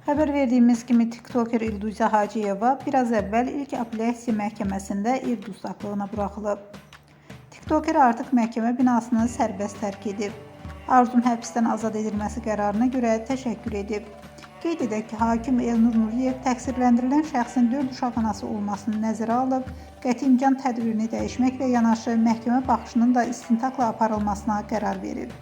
Xəbər verdiyimiz kimi tiktoker İlduzə Hacıyeva biraz əvvəl ilk apellyasiya məhkəməsində ev dustaqlığına buraxılıb. Tiktoker artıq məhkəmə binasını sərbəst tərk edib. Arzum həbsdən azad edilməsi qərarına görə təşəkkür edib. Qeyd edək ki, hakim Elnur Nuriyev təqsirləndirilən şəxsin 4 uşaq anası olmasını nəzərə alıb, qəti imkan tədbirini dəyişməklə yanaşı məhkəmə baxışının da istintaqla aparılmasına qərar verib.